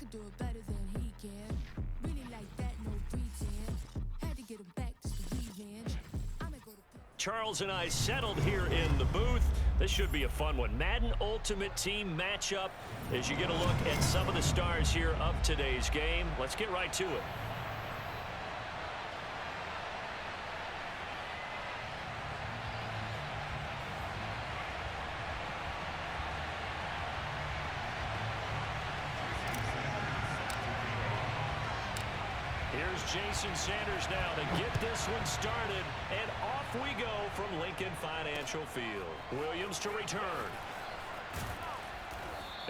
could do it better than he can. Really like that, no pretend. Had to get him back to the revenge. I'ma go to... Charles and I settled here in the booth. This should be a fun one. Madden Ultimate Team matchup as you get a look at some of the stars here of today's game. Let's get right to it. Here's Jason Sanders now to get this one started, and off we go from Lincoln Financial Field. Williams to return.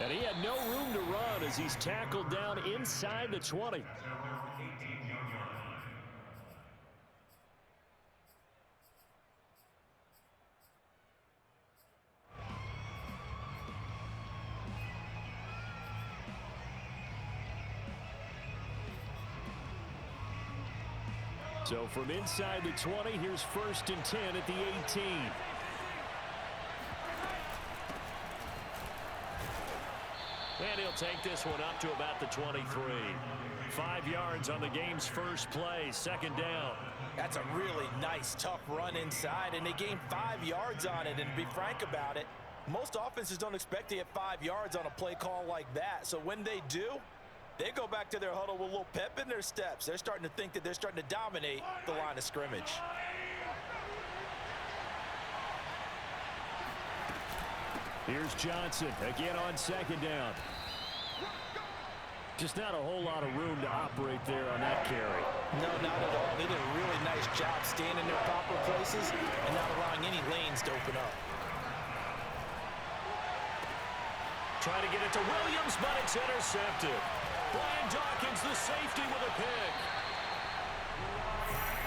And he had no room to run as he's tackled down inside the 20. So from inside the 20, here's 1st and 10 at the 18. And he'll take this one up to about the 23. 5 yards on the game's first play, 2nd down. That's a really nice, tough run inside, and they gained 5 yards on it. And to be frank about it, most offenses don't expect to get 5 yards on a play call like that. So when they do, they go back to their huddle with a little pep in their steps. They're starting to think that they're starting to dominate the line of scrimmage. Here's Johnson again on 2nd down. Just not a whole lot of room to operate there on that carry. No, not at all. They did a really nice job staying in their proper places and not allowing any lanes to open up. Trying to get it to Williams, but it's intercepted. Brian Dawkins, the safety, with a pick.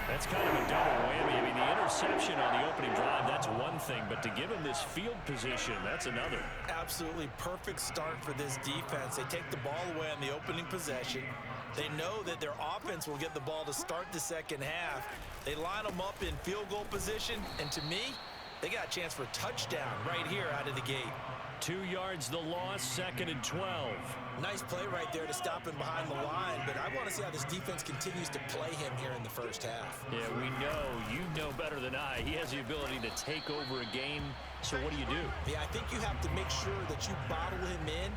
That's kind of a double whammy. I mean, the interception on the opening drive, that's one thing, but to give him this field position, that's another. Absolutely perfect start for this defense. They take the ball away on the opening possession. They know that their offense will get the ball to start the second half. They line them up in field goal position, and to me, they got a chance for a touchdown right here out of the gate. 2 yards the loss, 2nd and 12. Nice play right there to stop him behind the line, but I want to see how this defense continues to play him here in the first half. Yeah, we know. You know better than I. He has the ability to take over a game, so what do you do? Yeah, I think you have to make sure that you bottle him in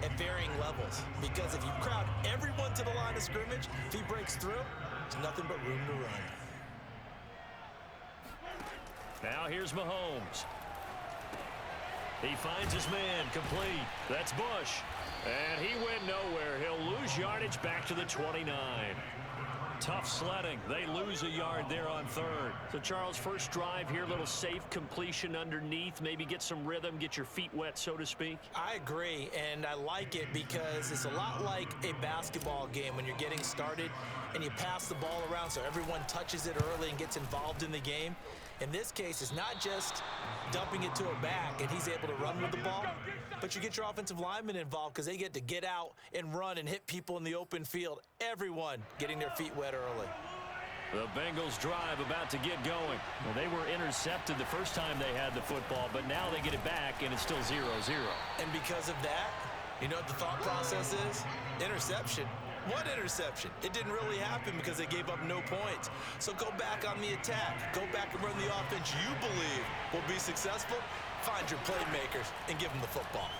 at varying levels, because if you crowd everyone to the line of scrimmage, if he breaks through, there's nothing but room to run. Now here's Mahomes. He finds his man, complete. That's Bush. And he went nowhere. He'll lose yardage back to the 29. Tough sledding. They lose a yard there on 3rd. So, Charles, first drive here, little safe completion underneath. Maybe get some rhythm, get your feet wet, so to speak. I agree, and I like it because it's a lot like a basketball game when you're getting started and you pass the ball around so everyone touches it early and gets involved in the game. In this case, it's not just dumping it to a back and he's able to run with the ball, but you get your offensive linemen involved because they get to get out and run and hit people in the open field. Everyone getting their feet wet early. The Bengals drive about to get going. Well, they were intercepted the first time they had the football, but now they get it back, and it's still 0-0. And because of that, you know what the thought process is? Interception. What interception? It didn't really happen because they gave up no points. So go back on the attack. Go back and run the offense you believe will be successful. Find your playmakers and give them the football.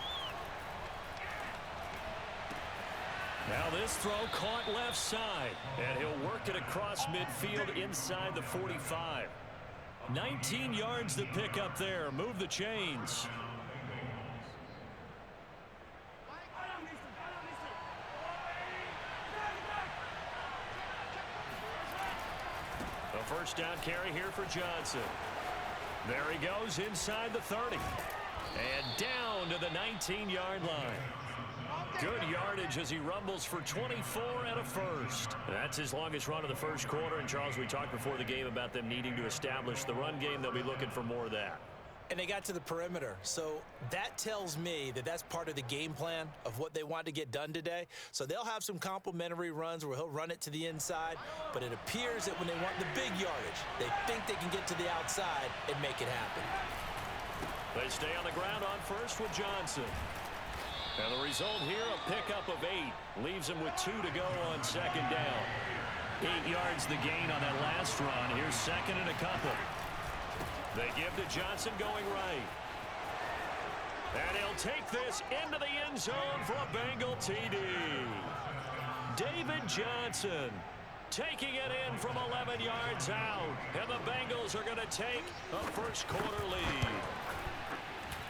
Now this throw caught left side, and he'll work it across midfield inside the 45. 19 yards to pick up there. Move the chains. The first down carry here for Johnson. There he goes inside the 30. And down to the 19-yard line. Good yardage as he rumbles for 24 and a first. That's his longest run of the first quarter. And, Charles, we talked before the game about them needing to establish the run game. They'll be looking for more of that. And they got to the perimeter. So that tells me that that's part of the game plan of what they want to get done today. So they'll have some complimentary runs where he'll run it to the inside. But it appears that when they want the big yardage, they think they can get to the outside and make it happen. They stay on the ground on first with Johnson. And the result here, a pickup of 8. Leaves him with 2 to go on second down. 8 yards the gain on that last run. Here's second and a couple. They give to Johnson going right. And he'll take this into the end zone for a Bengal TD. David Johnson taking it in from 11 yards out. And the Bengals are going to take a first quarter lead.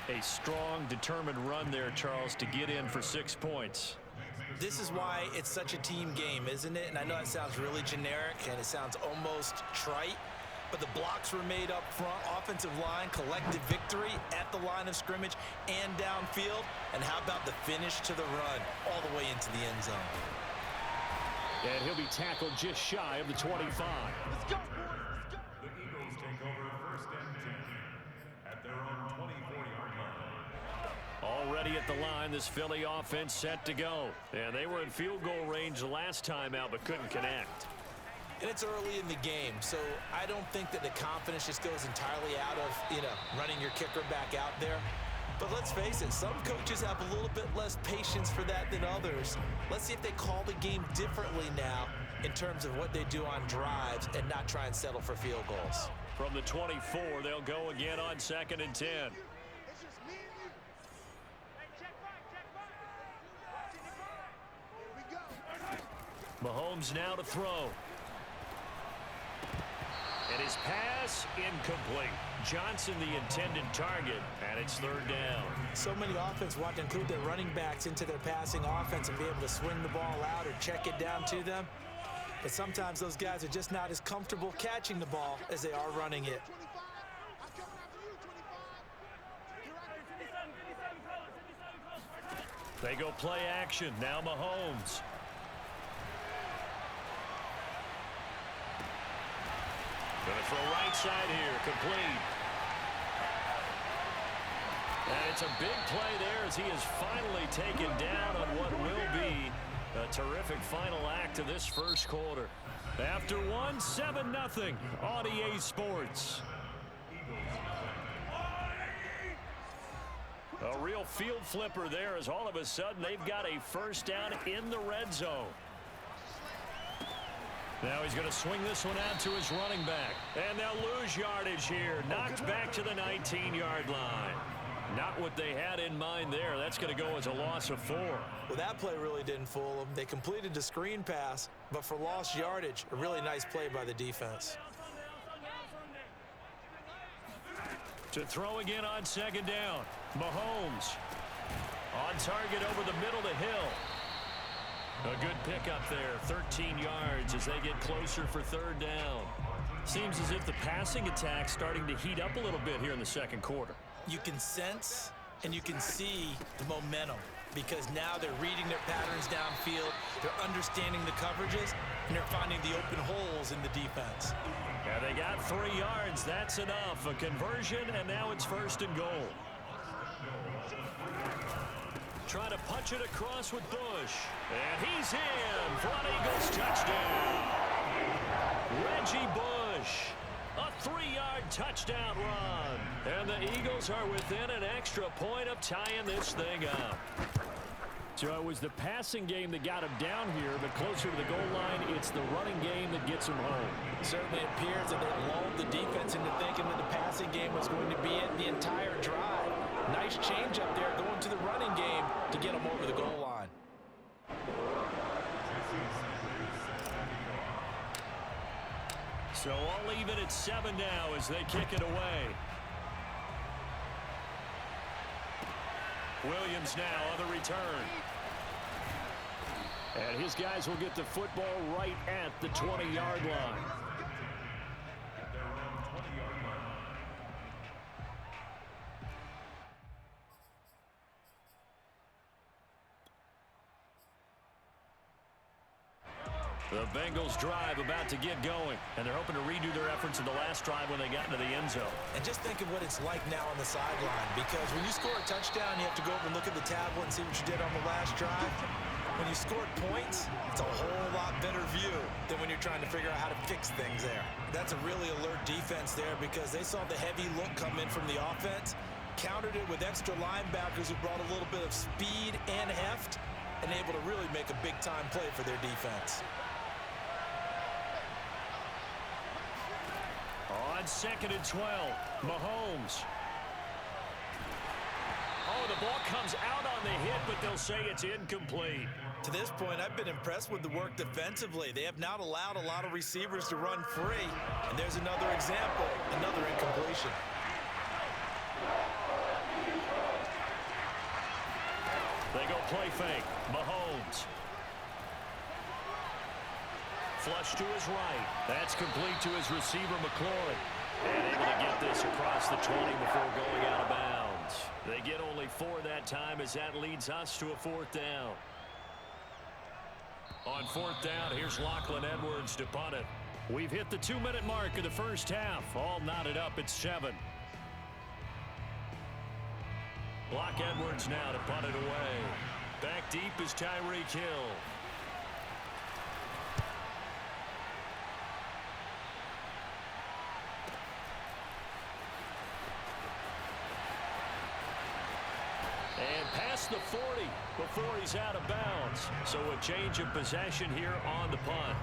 A strong, determined run there, Charles, to get in for 6 points. This is why it's such a team game, isn't it? And I know it sounds really generic and it sounds almost trite, but the blocks were made up front, offensive line, collective victory at the line of scrimmage and downfield. And how about the finish to the run all the way into the end zone? And he'll be tackled just shy of the 25. Let's go, boys. Let's go. The Eagles take over first and 10 at their own 24-yard line. Already at the line, this Philly offense set to go. And they were in field goal range last time out, but couldn't connect. And it's early in the game, so I don't think that the confidence just goes entirely out of, running your kicker back out there. But let's face it, some coaches have a little bit less patience for that than others. Let's see if they call the game differently now in terms of what they do on drives and not try and settle for field goals. From the 24, they'll go again on second and 10. Mahomes now to throw. And his pass incomplete. Johnson the intended target, and it's third down. So many offenses want to include their running backs into their passing offense and be able to swing the ball out or check it down to them. But sometimes those guys are just not as comfortable catching the ball as they are running it. They go play action. Now Mahomes. Going to throw right side here. Complete. And it's a big play there as he is finally taken down on what will be a terrific final act of this first quarter. After one, 7-0 on EA Sports. A real field flipper there as all of a sudden they've got a first down in the red zone. Now he's going to swing this one out to his running back. And they'll lose yardage here. Knocked back to the 19-yard line. Not what they had in mind there. That's going to go as a loss of 4. Well, that play really didn't fool them. They completed the screen pass, but for lost yardage, a really nice play by the defense. To throw again on second down. Mahomes on target over the middle to Hill. A good pickup there, 13 yards as they get closer for third down. Seems as if the passing attack's starting to heat up a little bit here in the second quarter. You can sense and you can see the momentum because now they're reading their patterns downfield, they're understanding the coverages, and they're finding the open holes in the defense. Yeah, they got 3 yards. That's enough. A conversion, and now it's first and goal. Trying to punch it across with Bush. And he's in for an Eagles touchdown. Reggie Bush. A 3-yard touchdown run. And the Eagles are within an extra point of tying this thing up. So it was the passing game that got him down here, but closer to the goal line, it's the running game that gets him home. It certainly appears that they lulled the defense into thinking that the passing game was going to be it the entire drive. Nice change up there going to the running game to get them over the goal line. So all even at 7 now as they kick it away. Williams now on the return. And his guys will get the football right at the 20-yard line. The Bengals drive about to get going, and they're hoping to redo their efforts in the last drive when they got into the end zone. And just think of what it's like now on the sideline, because when you score a touchdown, you have to go over and look at the tablet and see what you did on the last drive. When you scored points, it's a whole lot better view than when you're trying to figure out how to fix things there. That's a really alert defense there because they saw the heavy look come in from the offense, countered it with extra linebackers who brought a little bit of speed and heft and able to really make a big-time play for their defense. On 2nd and 12, Mahomes. Oh, the ball comes out on the hit, but they'll say it's incomplete. To this point, I've been impressed with the work defensively. They have not allowed a lot of receivers to run free. And there's another example, another incompletion. They go play fake. Mahomes. Flush to his right. That's complete to his receiver, McLaurin. And able to get this across the 20 before going out of bounds. They get only 4 that time as that leads us to a 4th down. On 4th down, here's Lachlan Edwards to punt it. We've hit the 2-minute mark of the first half. All knotted up at 7. Block Edwards now to punt it away. Back deep is Tyreek Hill. And past the 40 before he's out of bounds. So a change of possession here on the punt.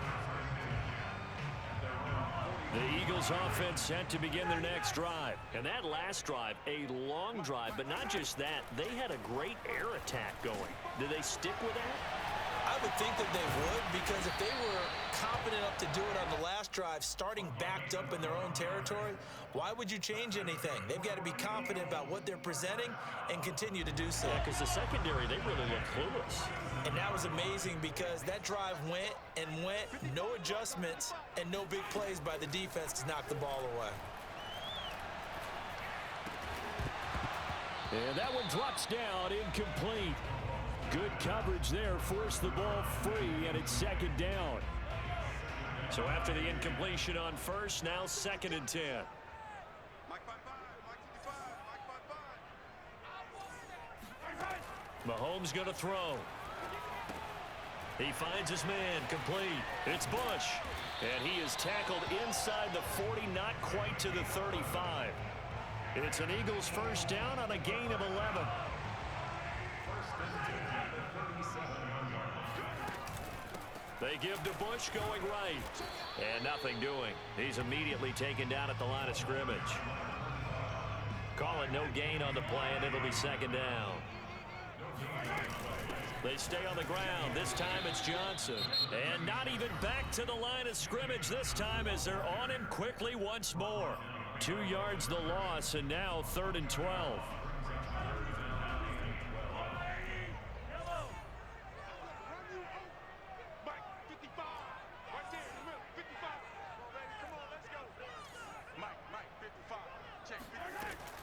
The Eagles offense set to begin their next drive. And that last drive, a long drive, but not just that. They had a great air attack going. Did they stick with that? I would think that they would, because if they were confident enough to do it on the last drive, starting backed up in their own territory, why would you change anything? They've got to be confident about what they're presenting and continue to do so. Yeah, because the secondary, they really look clueless. And that was amazing because that drive went and went, no adjustments, and no big plays by the defense to knock the ball away. And that one drops down, incomplete. Good coverage there, forced the ball free, and it's 2nd down. So after the incompletion on first, now 2nd and 10. Mahomes going to throw. He finds his man, complete. It's Bush. And he is tackled inside the 40, not quite to the 35. It's an Eagles first down on a gain of 11. They give to Bush going right. And nothing doing. He's immediately taken down at the line of scrimmage. Call it no gain on the play, and it'll be 2nd down. They stay on the ground. This time it's Johnson. And not even back to the line of scrimmage this time as they're on him quickly once more. 2 yards the loss, and now 3rd and 12.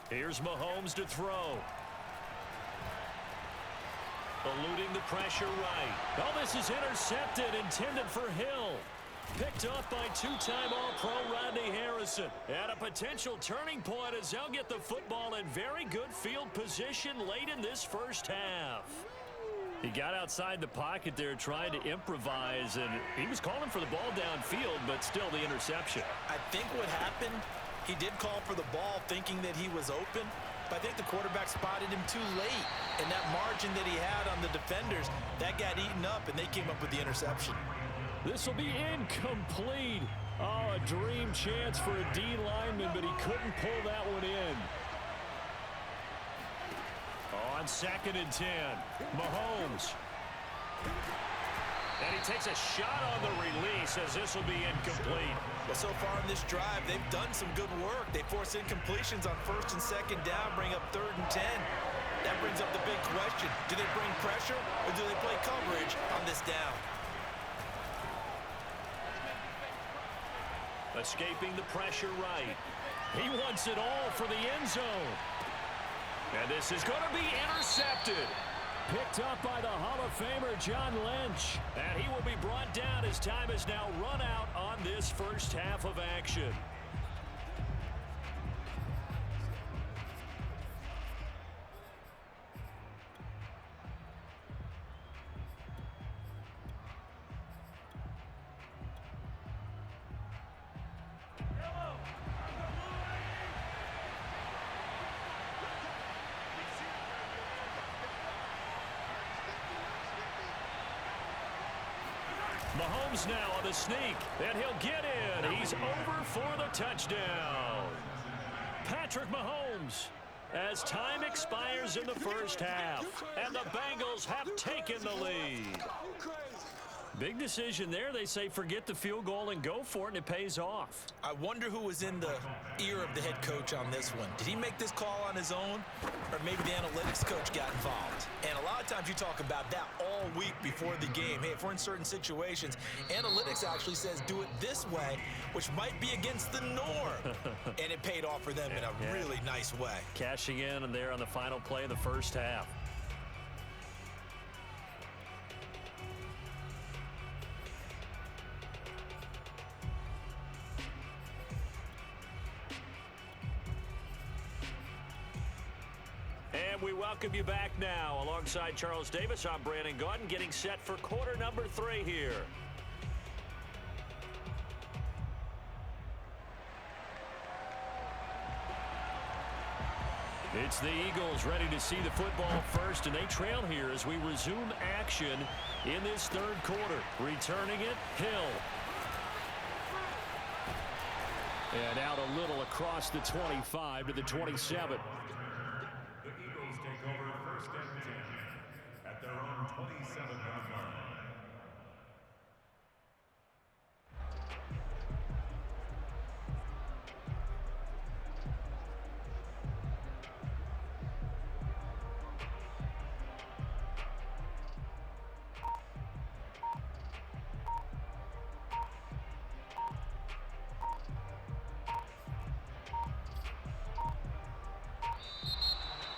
Here's Mahomes to throw. Eluding the pressure right. Oh, this is intercepted, intended for Hill. Picked up by 2-time All-Pro Rodney Harrison. At a potential turning point as they'll get the football in very good field position late in this first half. He got outside the pocket there trying to improvise, and he was calling for the ball downfield, but still the interception. I think what happened, he did call for the ball thinking that he was open, but I think the quarterback spotted him too late. And that margin that he had on the defenders, that got eaten up, and they came up with the interception. This will be incomplete. Oh, a dream chance for a D lineman, but he couldn't pull that one in. On 2nd and 10, Mahomes. And he takes a shot on the release as this will be incomplete. Well, so far in this drive, they've done some good work. They force incompletions on 1st and 2nd down, bring up 3rd and 10. That brings up the big question. Do they bring pressure or do they play coverage on this down? Escaping the pressure right. He wants it all for the end zone. And this is going to be intercepted. Picked up by the Hall of Famer John Lynch. And he will be brought down as time is now run out on this first half of action. Mahomes now on the sneak, and he'll get in. He's over for the touchdown. Patrick Mahomes, as time expires in the first half, and the Bengals have taken the lead. Big decision there. They say forget the field goal and go for it, and it pays off. I wonder who was in the ear of the head coach on this one. Did he make this call on his own, or maybe the analytics coach got involved? And a lot of times you talk about that all week before the game. Hey, if we're in certain situations, analytics actually says do it this way, which might be against the norm. And it paid off for them in a really nice way. Cashing in and there on the final play of the first half. And we welcome you back now. Alongside Charles Davis, I'm Brandon Gaudin, getting set for quarter number 3 here. It's the Eagles ready to see the football first, and they trail here as we resume action in this third quarter. Returning it, Hill. And out a little across the 25 to the 27. The Eagles take over first and 10 at their own 27-yard line.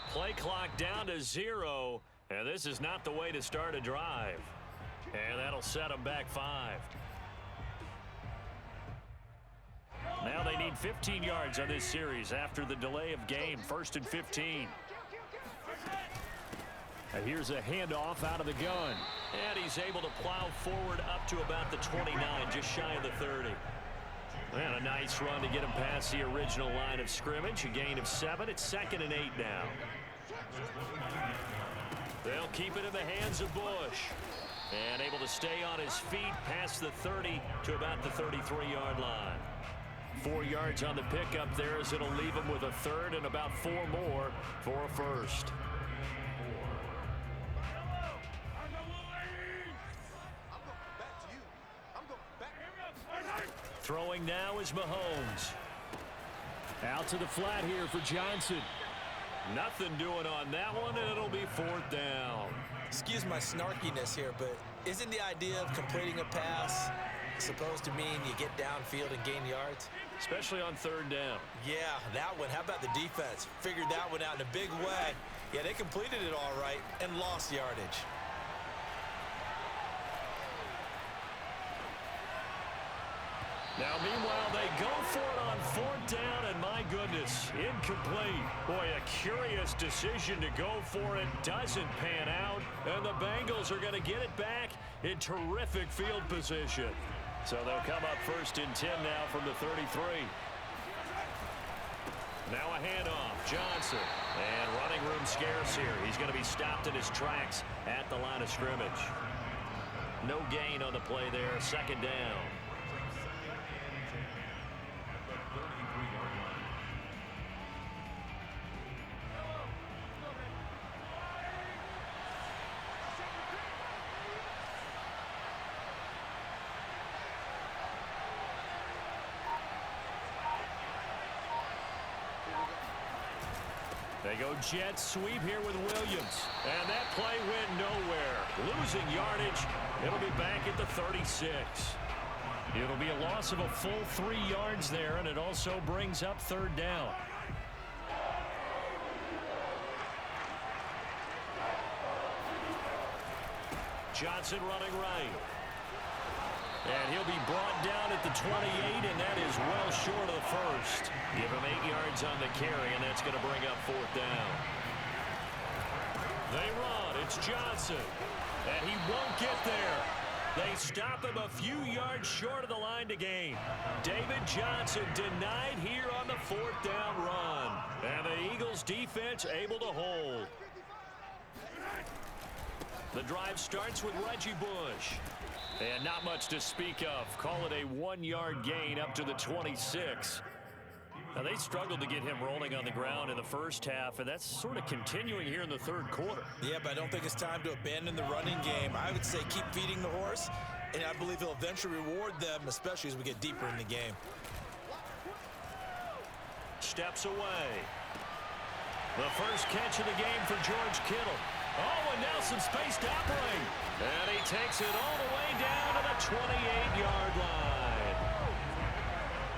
Play clock down to 0, and this is not the way to start a drive. And that'll set them back 5. Now they need 15 yards on this series after the delay of game. 1st and 15. And here's a handoff out of the gun. And he's able to plow forward up to about the 29, just shy of the 30. And a nice run to get him past the original line of scrimmage. A gain of 7. It's 2nd and 8 now. They'll keep it in the hands of Bush. And able to stay on his feet past the 30 to about the 33-yard line. 4 yards on the pickup there as it'll leave him with a 3rd and about 4 more for a 1st. Throwing now is Mahomes. Out to the flat here for Johnson. Nothing doing on that one, and it'll be 4th down. Excuse my snarkiness here, but isn't the idea of completing a pass supposed to mean you get downfield and gain yards? Especially on 3rd down. Yeah, that one. How about the defense? Figured that one out in a big way. Yeah, they completed it all right and lost yardage. Now, meanwhile, they go for it on 4th down, and my goodness, incomplete. Boy, a curious decision to go for it. Doesn't pan out, and the Bengals are going to get it back in terrific field position. So they'll come up 1st and 10 now from the 33. Now a handoff, Johnson. And running room scarce here. He's going to be stopped in his tracks at the line of scrimmage. No gain on the play there, 2nd down. They go jet sweep here with Williams. And that play went nowhere. Losing yardage. It'll be back at the 36. It'll be a loss of a full 3 yards there, and it also brings up 3rd down. Johnson running right. And he'll be brought down at the 28, and that is well short of the 1st. Give him 8 yards on the carry, and that's going to bring up 4th down. They run. It's Johnson. And he won't get there. They stop him a few yards short of the line to gain. David Johnson denied here on the 4th down run. And the Eagles defense able to hold. The drive starts with Reggie Bush. And not much to speak of. Call it a 1-yard gain up to the 26. Now, they struggled to get him rolling on the ground in the first half, and that's sort of continuing here in the third quarter. Yeah, but I don't think it's time to abandon the running game. I would say keep feeding the horse, and I believe he'll eventually reward them, especially as we get deeper in the game. Steps away. The first catch of the game for George Kittle. Oh, and now some space to operate. And he takes it all the way down to the 28-yard line.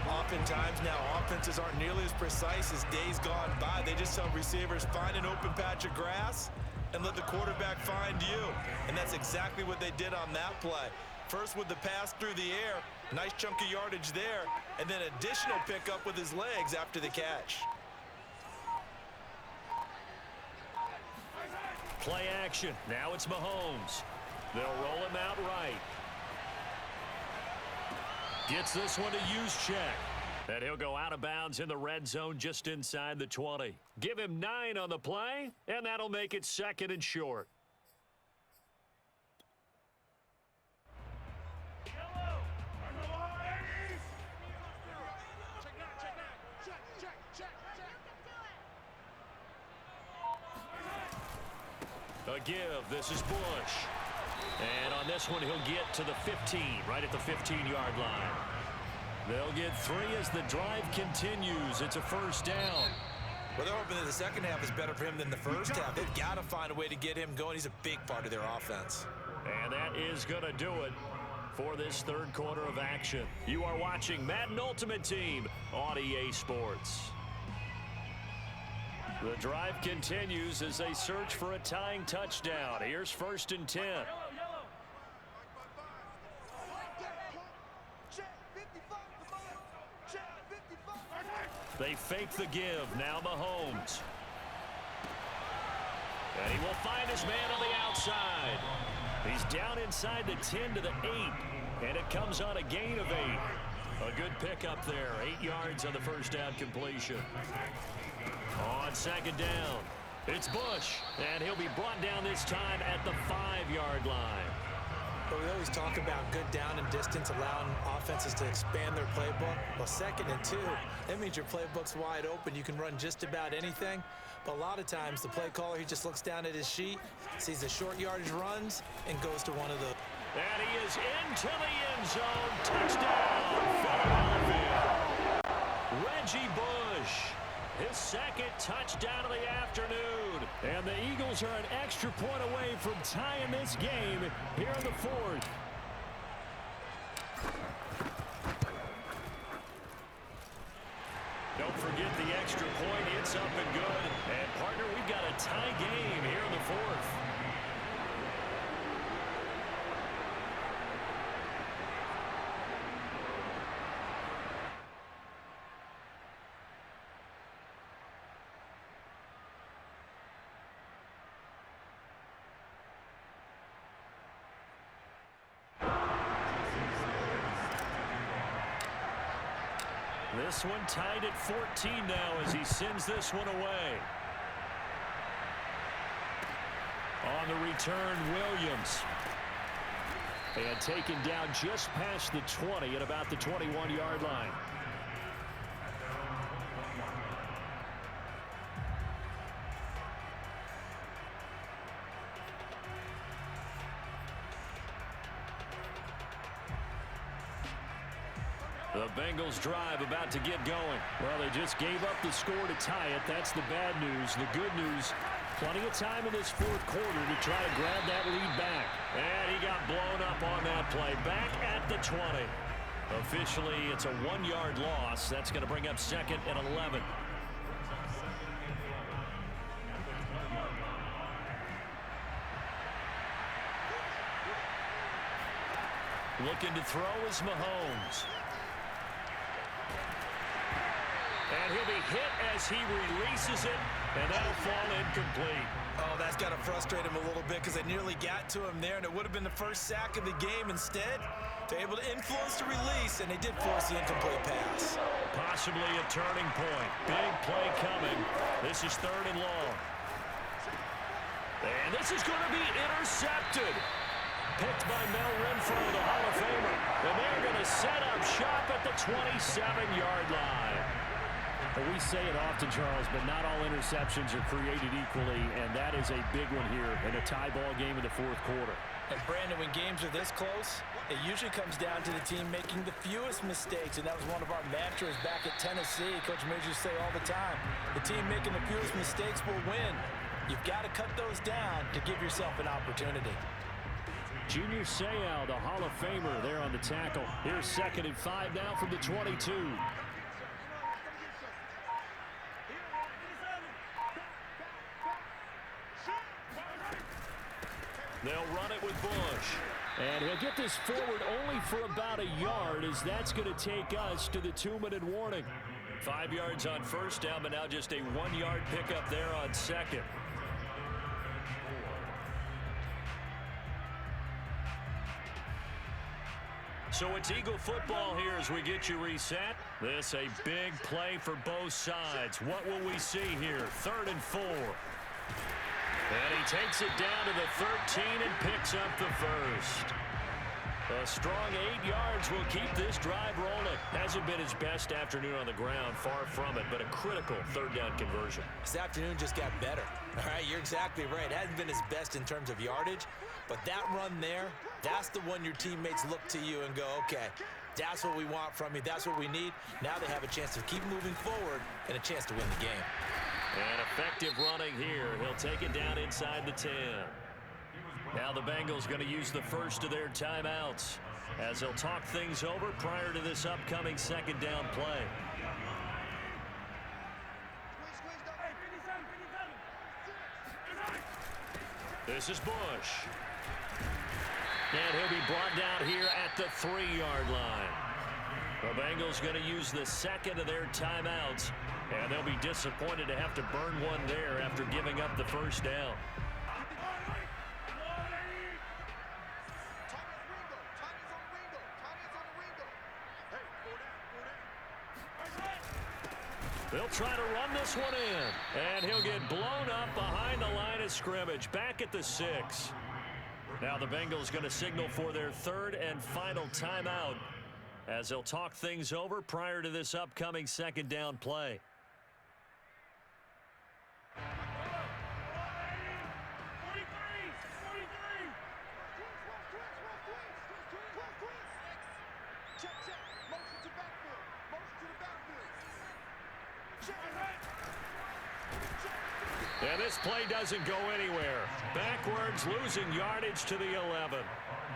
Oftentimes now, offenses aren't nearly as precise as days gone by. They just tell receivers, find an open patch of grass and let the quarterback find you. And that's exactly what they did on that play. First with the pass through the air, nice chunk of yardage there, and then additional pickup with his legs after the catch. Play action. Now it's Mahomes. They'll roll him out right. Gets this one to Juszczyk. And he'll go out of bounds in the red zone just inside the 20. Give him 9 on the play, and that'll make it 2nd and short. A give. This is Bush. And on this one, he'll get to the 15, right at the 15-yard line. They'll get 3 as the drive continues. It's a first down. Well, they're hoping that the second half is better for him than the first half. They've got to find a way to get him going. He's a big part of their offense. And that is going to do it for this third quarter of action. You are watching Madden Ultimate Team on EA Sports. The drive continues as they search for a tying touchdown. Here's 1st and 10. They fake the give. Now Mahomes. And he will find his man on the outside. He's down inside the 10 to the 8. And it comes on a gain of 8. A good pickup there. 8 yards on the first down completion. On 2nd down, it's Bush. And he'll be brought down this time at the 5-yard line. But we always talk about good down and distance, allowing offenses to expand their playbook. Well, 2nd and 2, that means your playbook's wide open. You can run just about anything. But a lot of times, the play caller, he just looks down at his sheet, sees the short yardage runs, and goes to one of those. And he is into the end zone. Touchdown, Philadelphia. Reggie Bush. His 2nd touchdown of the afternoon. And the Eagles are an extra point away from tying this game here in the 4th. Don't forget the extra point. It's up and good. And, partner, we've got a tie game here in the 4th. This one tied at 14 now as he sends this one away. On the return, Williams. And taken down just past the 20 at about the 21-yard line. The Bengals drive about to get going. Well, they just gave up the score to tie it. That's the bad news. The good news, plenty of time in this 4th quarter to try to grab that lead back. And he got blown up on that play. Back at the 20. Officially, it's a 1-yard loss. That's going to bring up 2nd and 11. Looking to throw is Mahomes. And he'll be hit as he releases it, and that'll fall incomplete. Oh, that's got to frustrate him a little bit because they nearly got to him there, and it would have been the first sack of the game. Instead, they're able to influence the release, and they did force the incomplete pass. Possibly a turning point. Big play coming. This is 3rd and long. And this is going to be intercepted. Picked by Mel Renfro, the Hall of Famer. And they're going to set up shop at the 27-yard line. Well, we say it often, Charles, but not all interceptions are created equally, and that is a big one here in a tie ball game in the fourth quarter. And Brandon, when games are this close, it usually comes down to the team making the fewest mistakes, and that was one of our mantras back at Tennessee. Coach Midge used to say all the time, the team making the fewest mistakes will win. You've got to cut those down to give yourself an opportunity. Junior Seau, the Hall of Famer, there on the tackle. Here's 2nd and 5 now from the 22. They'll run it with Bush. And he'll get this forward only for about a yard, as that's going to take us to the 2-minute warning. 5 yards on first down, but now just a 1-yard pickup there on second. So it's Eagle football here as we get you reset. This a big play for both sides. What will we see here? 3rd and 4. And he takes it down to the 13 and picks up the first. A strong 8 yards will keep this drive rolling. Hasn't been his best afternoon on the ground, far from it, but a critical 3rd down conversion. This afternoon just got better. All right, you're exactly right. It hasn't been his best in terms of yardage, but that run there, that's the one your teammates look to you and go, okay, that's what we want from you. That's what we need. Now they have a chance to keep moving forward and a chance to win the game. And effective running here. He'll take it down inside the 10. Now the Bengals going to use the first of their timeouts as they'll talk things over prior to this upcoming 2nd down play. This is Bush. And he'll be brought down here at the 3-yard line. The Bengals going to use the 2nd of their timeouts, and they'll be disappointed to have to burn one there after giving up the first down. They'll try to run this one in, and he'll get blown up behind the line of scrimmage, back at the 6. Now the Bengals going to signal for their 3rd and final timeout as they'll talk things over prior to this upcoming 2nd down play. And this play doesn't go anywhere. Backwards, losing yardage to the 11.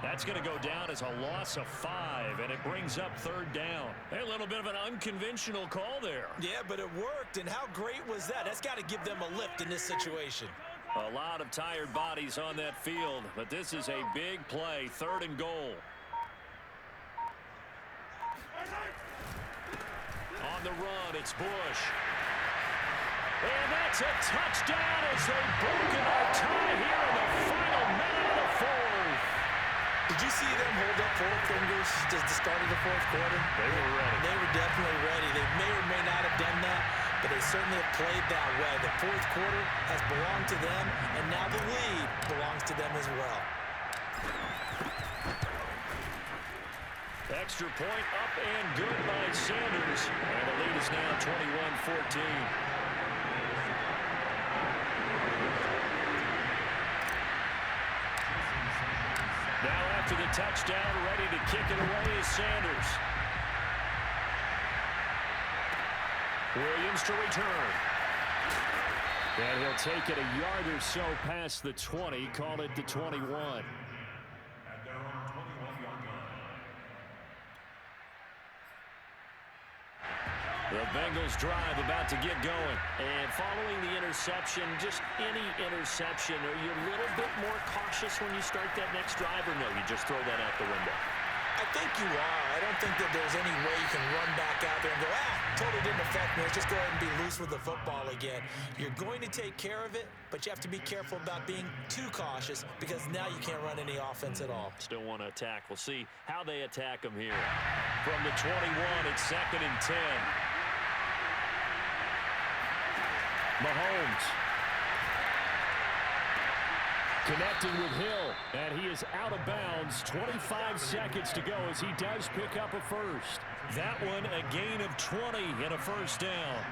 That's going to go down as a loss of 5, and it brings up 3rd down. A little bit of an unconventional call there. Yeah, but it worked, and how great was that? That's got to give them a lift in this situation. A lot of tired bodies on that field, but this is a big play, 3rd and goal. On the run, it's Bush. And that's a touchdown as they've broken our tie here in the final minute of the 4th. Did you see them hold up 4 fingers at the start of the 4th quarter? They were ready. They were definitely ready. They may or may not have done that, but they certainly have played that way. The 4th quarter has belonged to them, and now the lead belongs to them as well. Extra point up and good by Sanders. And the lead is now 21-14. Now after the touchdown, ready to kick it away is Sanders. Williams to return. And he'll take it a yard or so past the 20, call it the 21. The Bengals drive about to get going. And following the interception, just any interception, are you a little bit more cautious when you start that next drive, or no, you just throw that out the window? I think you are. I don't think that there's any way you can run back out there and go, totally didn't affect me. Let's just go ahead and be loose with the football again. You're going to take care of it, but you have to be careful about being too cautious because now you can't run any offense at all. Still want to attack. We'll see how they attack them here. From the 21, it's 2nd and 10. Mahomes. Connecting with Hill, and he is out of bounds. 25 seconds to go as he does pick up a first. That one a gain of 20 and a first down.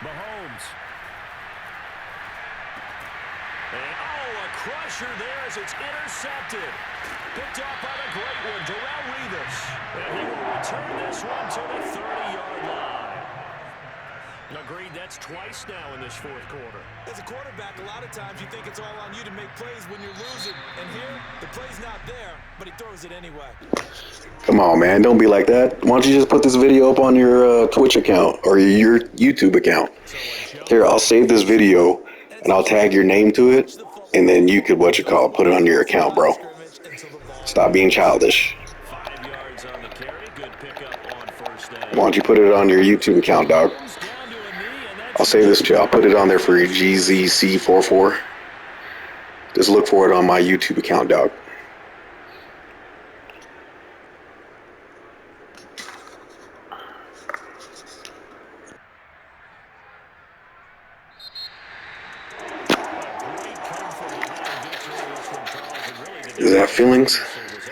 Mahomes. And, a crusher there as it's intercepted. Picked off by the great one, Darrelle Revis. And he will return this one to the 30-yard line. Agreed, that's twice now in this fourth quarter. As a quarterback, a lot of times you think it's all on you to make plays when you're losing. And here, the play's not there, but he throws it anyway. Come on, man. Don't be like that. Why don't you just put this video up on your Twitch account or your YouTube account? Here, I'll save this video, and I'll tag your name to it, and then you could, put it on your account, bro. Stop being childish. 5 yards on the carry. Good pickup on first down. Why don't you put it on your YouTube account, dog? I'll save this too. I'll put it on there for your GZC44. Just look for it on my YouTube account, dog. Is that feelings?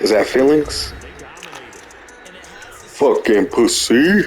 Is that feelings? Fucking pussy.